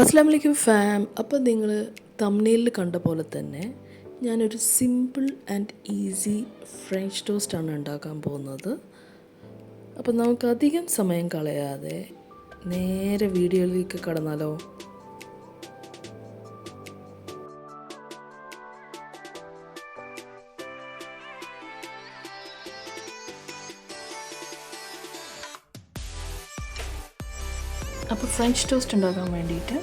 അസ്സലാമു അലൈക്കും ഫാം. അപ്പോൾ നിങ്ങൾ തംബ്നെയിലിൽ കണ്ട പോലെ തന്നെ ഞാനൊരു സിമ്പിൾ ആൻഡ് ഈസി ഫ്രഞ്ച് ടോസ്റ്റാണ് ഉണ്ടാക്കാൻ പോകുന്നത്. അപ്പോൾ നമുക്ക് അധികം സമയം കളയാതെ നേരെ വീഡിയോയിലേക്ക് കടന്നാലോ? അപ്പോൾ ഫ്രഞ്ച് ടോസ്റ്റ് ഉണ്ടാക്കാൻ വേണ്ടിയിട്ട്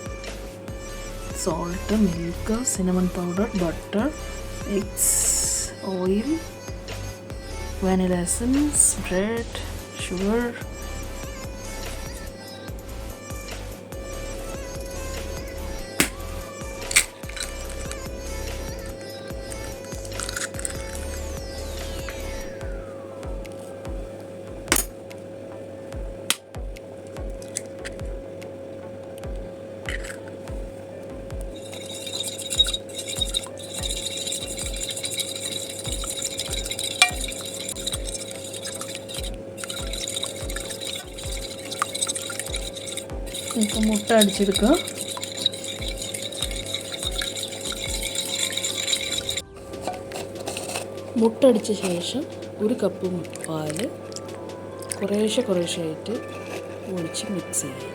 salt, milk, cinnamon powder, butter, eggs, oil, vanilla essence, bread, sugar, ഇപ്പോൾ മുട്ട അടിച്ചെടുക്കുക. മുട്ട അടിച്ച ശേഷം ഒരു കപ്പ് പാല് കുറേശ്ശെ ഒഴിച്ച് മിക്സ് ചെയ്യുക.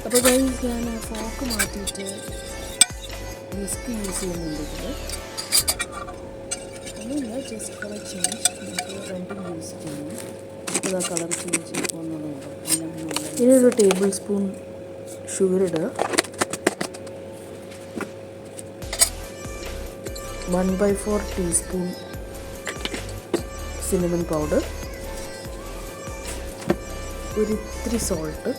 അപ്പോൾ ഗൈസ്, ഞാൻ ആ ഫോക്ക് മാറ്റിയിട്ട് വിസ്ക് യൂസ് ചെയ്യുന്നുണ്ട്. ഒന്നുമില്ല, ജസ്റ്റ് കളർ ചേഞ്ച്. നമുക്ക് രണ്ടും യൂസ് ചെയ്യും. ഇപ്പോൾ ആ കളർ ചേഞ്ച് ഒന്നുമുണ്ടോ? ഇനി ഒരു ടേബിൾ സ്പൂൺ ഷുഗർ ഇടുക. 1/4 ടീസ്പൂൺ സിനമൺ പൗഡർ, ഒരിത്തിരി സോൾട്ട്,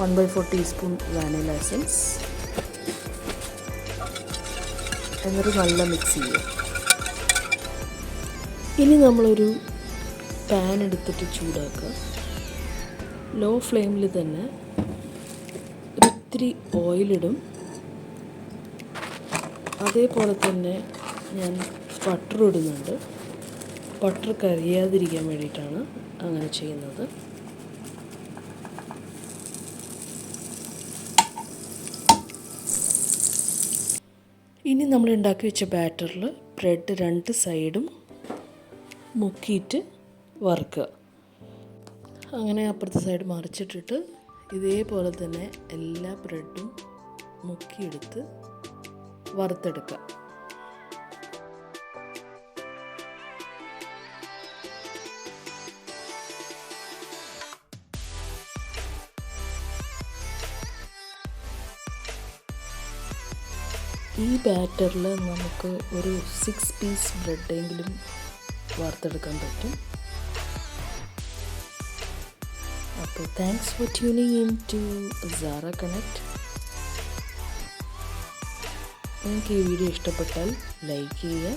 1/4 ടീസ്പൂൺ വാനില എസൻസ് എന്നിട്ട് നല്ല മിക്സ് ചെയ്യുക. ഇനി നമ്മളൊരു പാൻ എടുത്തിട്ട് ചൂടാക്കുക. ലോ ഫ്ലെയിമിൽ തന്നെ ഒരിത്തിരി ഓയിലിടും. അതേപോലെ തന്നെ ഞാൻ ബട്ടർ ഇടുന്നുണ്ട്. ബട്ടർ കരിയാതിരിക്കാൻ വേണ്ടിയിട്ടാണ് അങ്ങനെ ചെയ്യുന്നത്. ഇനി നമ്മൾ ഉണ്ടാക്കി വെച്ച ബാറ്ററിൽ ബ്രെഡ് രണ്ട് സൈഡും മുക്കിയിട്ട് വറുക്കുക. അങ്ങനെ അപ്പുറത്തെ സൈഡ് മറിച്ചിട്ടിട്ട് ഇതേപോലെ തന്നെ എല്ലാ ബ്രെഡും മുക്കിയെടുത്ത് വറുത്തെടുക്കുക. ഈ ബാറ്ററിൽ നമുക്ക് ഒരു 6 പീസ് ബ്രെഡെങ്കിലും വറുത്തെടുക്കാൻ പറ്റും. അപ്പോൾ thanks for tuning in to Sara connect. നിങ്ങൾക്ക് ഈ വീഡിയോ ഇഷ്ടപ്പെട്ടാൽ ലൈക്ക് ചെയ്യുക,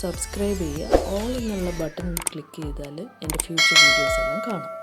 സബ്സ്ക്രൈബ് ചെയ്യുക, ഓൾ എന്നുള്ള ബട്ടൺ ക്ലിക്ക് ചെയ്താൽ എൻ്റെ ഫ്യൂച്ചർ വീഡിയോസ് എല്ലാം കാണാം.